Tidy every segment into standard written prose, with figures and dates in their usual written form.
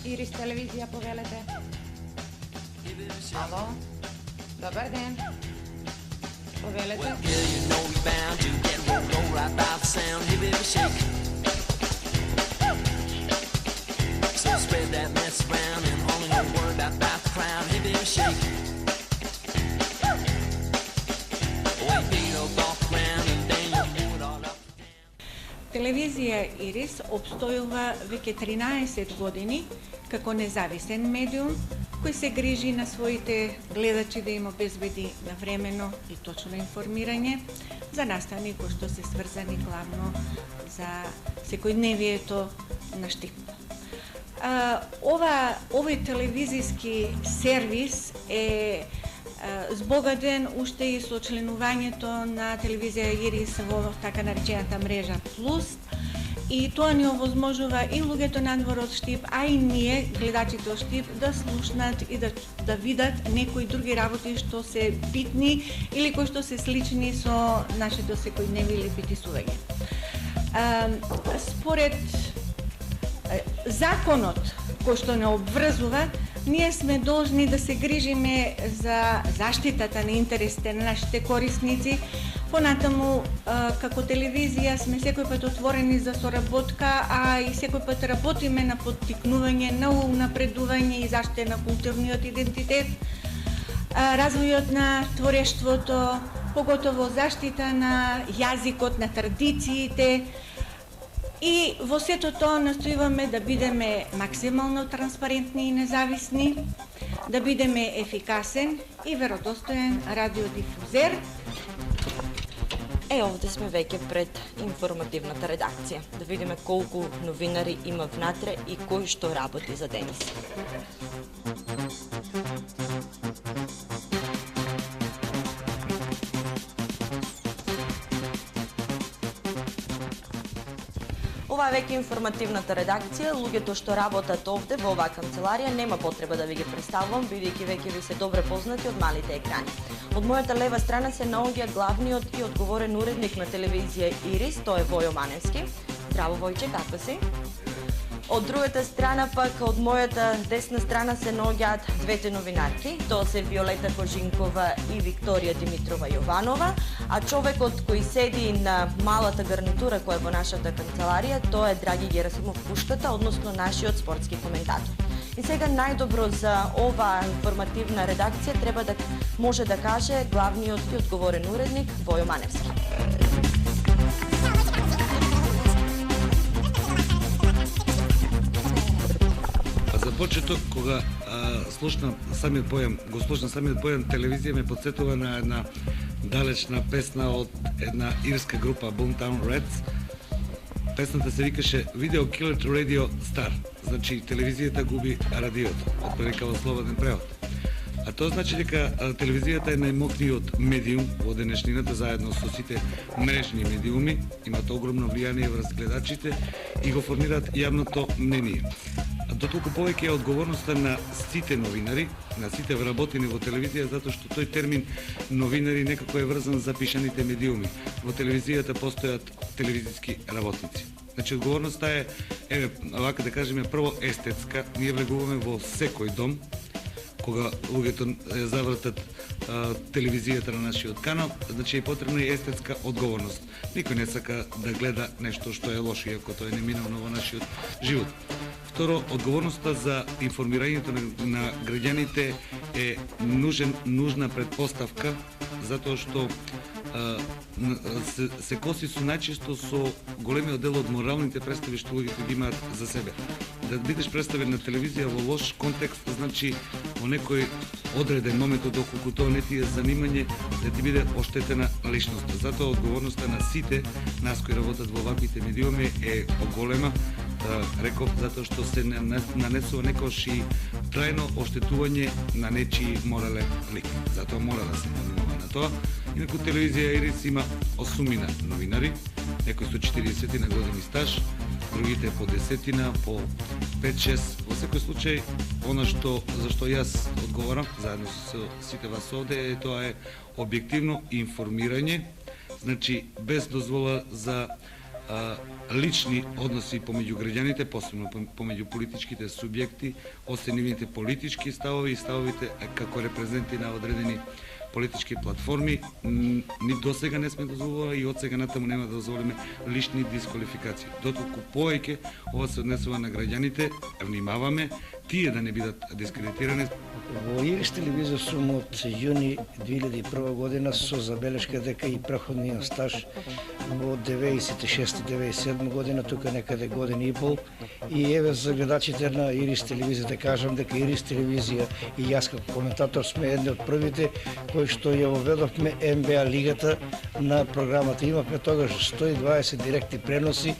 Ирис телевизија, повелете. Ало, добар ден. Повелете. Телевизија Ирис обстојува веќе 13 години како независен медиум кој се грижи на своите гледачи да им обезбеди навремено и точно информирање за настани кои што се сврзани главно за секојдневието на Штип. Овој телевизиски сервис е збогатен уште и со членувањето на телевизија Ирис во така наречената мрежа Плюс, и тоа ни овозможува и луѓето надвор од Штип, а и ние, гледачите од Штип, да слушнат и да видат некои други работи што се битни или кои што се слични со нашето секојдневие или битисување. Според законот кој што не обврзува, ние сме должни да се грижиме за заштитата на интересите на нашите корисници. Понатаму, како телевизија сме секој пат отворени за соработка, а и секој пат работиме на поттикнување, на унапредување и заштита на културниот идентитет, развојот на творештвото, поготово заштита на јазикот, на традициите. И во сето тоа настојуваме да бидеме максимално транспарентни и независни, да бидеме ефикасен и веродостоен радиодифузер. Овде сме веќе пред информативната редакција. Да видиме колку новинари има внатре и кој што работи за денес. Ова е веќе информативната редакција. Луѓето што работат овде во оваа канцеларија нема потреба да ви ги представувам, бидејќи веќе ви се добре познати од малите екрани. Од мојата лева страна се наоѓа главниот и одговорен уредник на телевизија Ирис, тоа е Војо Маневски. Здраво, Војче, како си? Од другата страна пак, од мојата десна страна се наоѓаат двете новинарки. Тоа се Виолета Кожинкова и Викторија Димитрова Јованова, а човекот кој седи на малата гарнитура која е во нашата канцеларија, тоа е Драги Герасимов Пуштата, односно нашиот спортски коментатор. И сега најдобро за оваа информативна редакција треба да може да каже главниот и одговорен уредник Војо Маневски. За почеток, кога слушнам самиот појам, телевизија ме потсетува на една далечна песна од една ирска група Boomtown Rats. Песната се викаше Video Killed Radio Star. Значи, телевизијата губи радиото, од прилика во слободен превод. А тоа значи дека телевизијата е најмокниот медиум во денешнината, заедно со сите мрежни медиуми, имат огромно влијание врз гледачите и го формираат јавното мнение. Дотолку повеќе е одговорноста на сите новинари, на сите вработени во телевизија, затоа што тој термин новинари некако е врзан за пишаните медиуми. Во телевизијата постојат телевизиски работници. Значи, одговорноста е, вака да кажеме, прво естетска. Ние влегуваме во секој дом, кога луѓето завртат телевизијата на нашиот канал, значи е потребна и естетска одговорност. Никој не сака да гледа нешто што е лошо, иако тоа е неминавно во нашиот живот. Второ, одговорноста за информирањето на граѓаните е нужна предпоставка, затоа што се коси со најчесто со големиот дел од моралните представи што луѓето ги имаат за себе. Да бидеш представен на телевизија во лош контекст, значи во некој одреден момент, доколку тоа не ти е занимање, да ти биде оштетена личноста. Затоа одговорноста на сите нас кои работат во ваквите медиуми е поголема, реков, затоа што се нанесува некош и трајно оштетување на нечии морален лик. Затоа мора да се внимава на тоа. Инаку телевизија Ирис има 8 новинари, некои со 40 години стаж, другите по 10, по 5-6. Во секој случај, она за што јас одговарам, заедно со сите вас овде, тоа е објективно информирање, значи без дозвола за лични односи помеѓу граѓаните, посебно помеѓу политичките субјекти, освен нивните политички ставови и ставовите како репрезенти на одредени политички платформи, ни досега не сме дозволували и од сега натаму нема да дозволиме лични дисквалификации. Дотолку повеќе ова се однесува на граѓаните, внимаваме тие да не бидат дискредитирани. Во Ирис телевизија сум од јуни 2001 година со забелешка дека и преходниот стаж во 96-97 година, тука некаде година и пол. И еве за гледачите на Ирис телевизија да кажам дека Ирис телевизија и јас како коментатор сме едни од првите кои што ја воведовме НБА лигата на програмата. Имавме тогаш 120 директни преноси,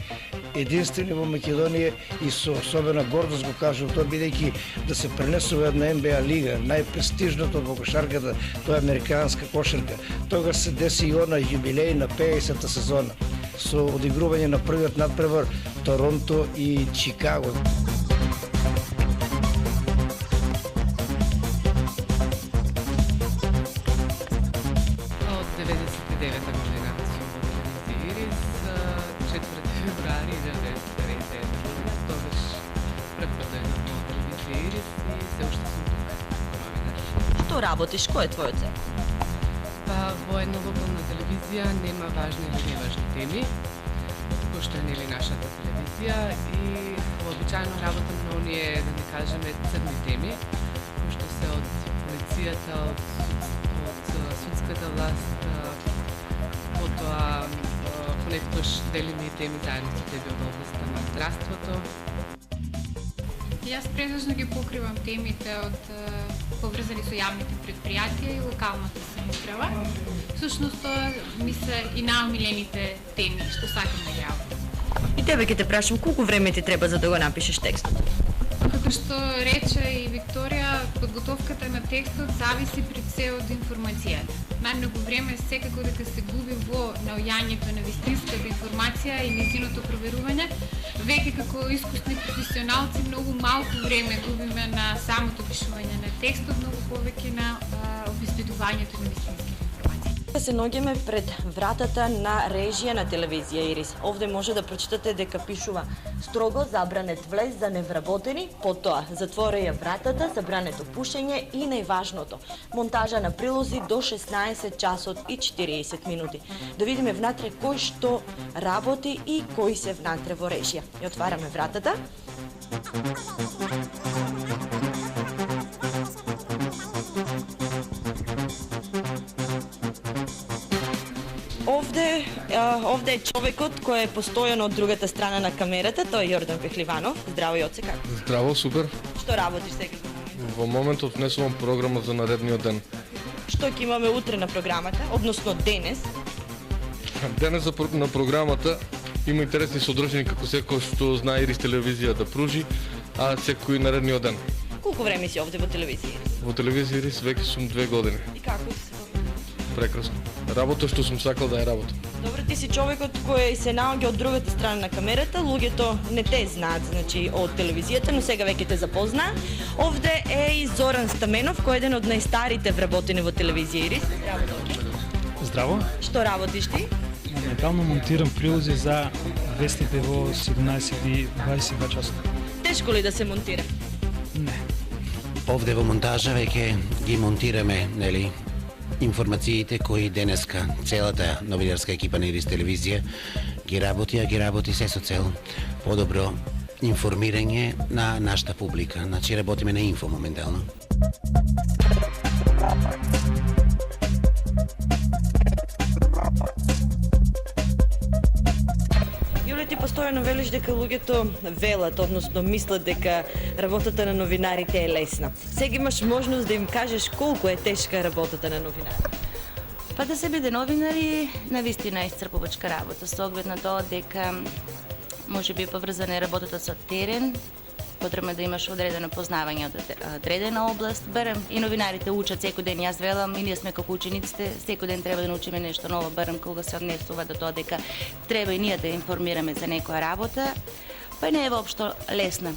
единствени во Македонија и со особена гордост го кажувам тоа, бидејќи да се пренесува една НБА лига, најпрестижното во кошарката, тоа е американска кошарка. Тогаш се деси и она јубилеј на 50-та сезона со одигрување на првиот надпревар Торонто и Чикаго. Од 99-та година сум во телевизија Ирис, 4 февруари 1999 година, тогаш преподојдов во телевизија Ирис и се уште сум тука, новинар. Што работиш? Кој е твојот цел? Па во една локална телевизија нема важни или неважни теми, пошто е нели нашата телевизија и вообичаено работам на оние, да не кажеме, црни теми, кои што се од полицијата, од судската власт, потоа понекогаш делиме и теми заедно со тебе од областта на здравството. Јас претежно ги покривам темите од поврзани со јавните предпријатија и локалната самоуправа. Всушност тоа ми се и наомилените теми што сакам да ги работам. И тебе ќе те прашам колку време ти треба за да го напишеш текстот? Како што рече и Викторија, подготовката на текстот зависи пред се од информацијата. Најмногу време секако дека се губи во наоѓањето на вистинската информација и нејзиното проверување. Веќе како искусни професионалци многу малку време губиме на самото пишување на текстот, многу повеќе на обезбедувањето на вистинските информации. Се наоѓаме пред вратата на режија на телевизија Ирис. Овде може да прочитате дека пишува строго забранет влез за невработени, потоа затвореја вратата, забрането пушење и најважното монтажа на прилози до 16 часот и 40 минути. Да видиме внатре кој што работи и кои се внатре во режија. Ја отвараме вратата. Овде е човекот кој е постојано од другата страна на камерата, тој е Јордан Пехливанов. Здраво, Јоце, како? Здраво, супер. Што работиш сега? Во моментот внесувам програма за наредниот ден. Што ќе имаме утре на програмата, односно денес? Денес на програмата има интересни содржини како секој што знае Ирис телевизија да пружи, а секој наредниот ден. Колку време си овде во телевизија Ирис? Во телевизија Ирис веќе сум 2 години. И како се? Прекрасно. Работа што сум сакал да ја работам. Добре, ти си човекот кој се наоѓа од другата страна на камерата, луѓето не те знаат, значи, од телевизијата, но сега веќе те запознаа. Овде е и Зоран Стаменов, кој е еден од најстарите вработени во телевизија Ирис. Здраво, Доки. Здраво. Што работиш ти? Моментално монтирам прилози за вестите во 17 и 22 часот. Тешко ли да се монтира? Не. Овде во монтажа веќе ги монтираме, нели, информациите кои денеска целата новинарска екипа на Ирис телевизија ги работи се со цел подобро информирање на нашата публика. Значи работиме на инфо моментално. Јуле, ти постојано велиш дека луѓето велат, односно мислат дека работата на новинарите е лесна. Сега имаш можност да им кажеш колку е тешка работата на новинарите. Па да се биде новинари, навистина е исцрпувачка работа, со оглед на тоа дека може би поврзана е работата со терен, потребно е да имаш одредено познавање од одредена област. Барем и новинарите учат секој ден, јас велам, и ние сме како учениците, секој ден треба да научиме нешто ново, барем кога се однесува до тоа дека треба и ние да информираме за некоја работа, па не е воопшто лесна.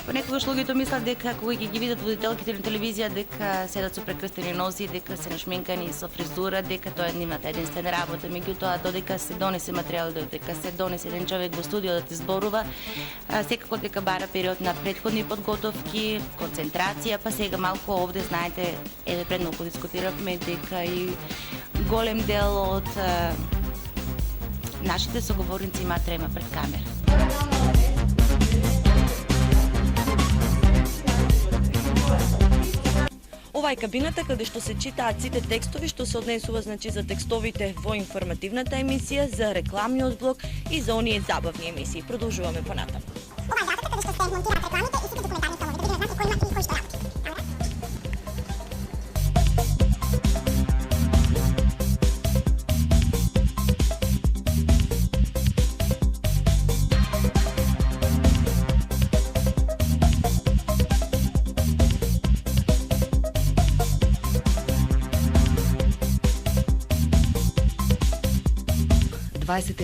Понекогаш луѓето мислат дека кога ги видат водителките на телевизија дека седат со прекрстени нози, дека се нашминкани со фризура, дека тоа е нивната единствена работа. Меѓутоа, додека се донесе материјал, додека се донесе еден човек во студио да ти зборува, секако дека бара период на претходни подготовки, концентрација, па сега малку овде, знаете, пред малку дискутиравме дека и голем дел од нашите соговорници имаат трема пред камера. Ова е кабината каде што се читаат сите текстови што се однесува за текстовите во информативната емисија, за рекламниот блок и за оние забавни емисии. Продолжуваме понатаму. Ова е работа каде што се монтираат рекламите и сите документарни филмови, да видиме кој има и кој што работи.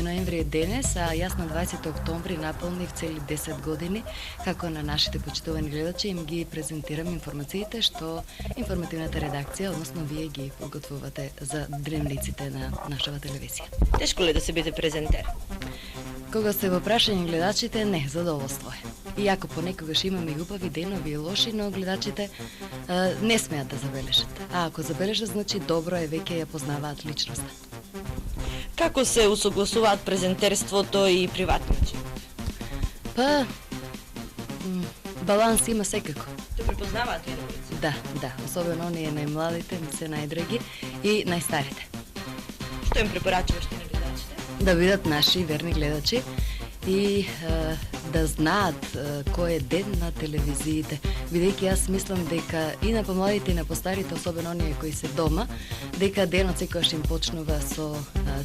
ноември е денес, а јас на 20 октомври наполнив цели 10 години како на нашите почитувани гледачи им ги презентирам информациите што информативната редакција, односно вие ги подготвувате за дневниците на нашава телевизија. Тешко ли да се биде презентер? Кога се во прашање гледачите, не, задоволство е. Иако понекогаш имаме и убави денови и лоши, но гледачите не смеат да забележат. А ако забележат, значи добро е, веќе ја познаваат личноста. Како се усогласуваат презентерството и приватниот живот? Па, баланс има секако. Те препознаваат ли на Да, да, особено оние најмладите ми се најдраги и најстарите. Што им препорачуваш ти на гледачите? Да бидат наши верни гледачи и да знаат кој е ден на телевизиите. Бидејќи јас мислам дека и на помладите и на постарите, особено оние кои се дома, дека денот секогаш им почнува со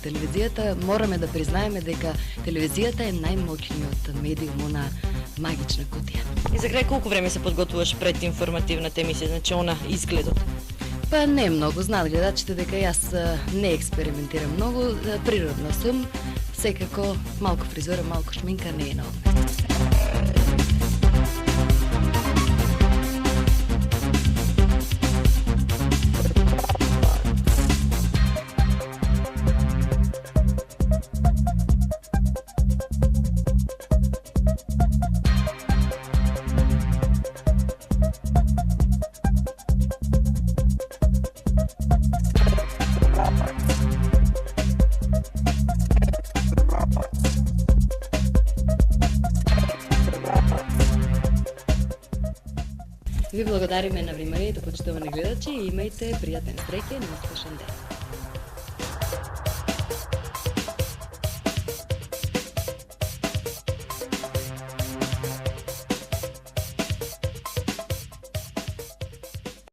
телевизијата, мораме да признаеме дека телевизијата е најмоќниот медиум, она магична кутија. И за крај колку време се подготвуваш пред информативната емисија, значи она изгледот? Па не многу, знаат гледачите дека јас не експериментирам многу, природна сум, секако малку фризура, малку шминка не е на одмет. Ви благодариме на вниманието, почитувани гледачи, и имајте пријатен среќен и успешен ден.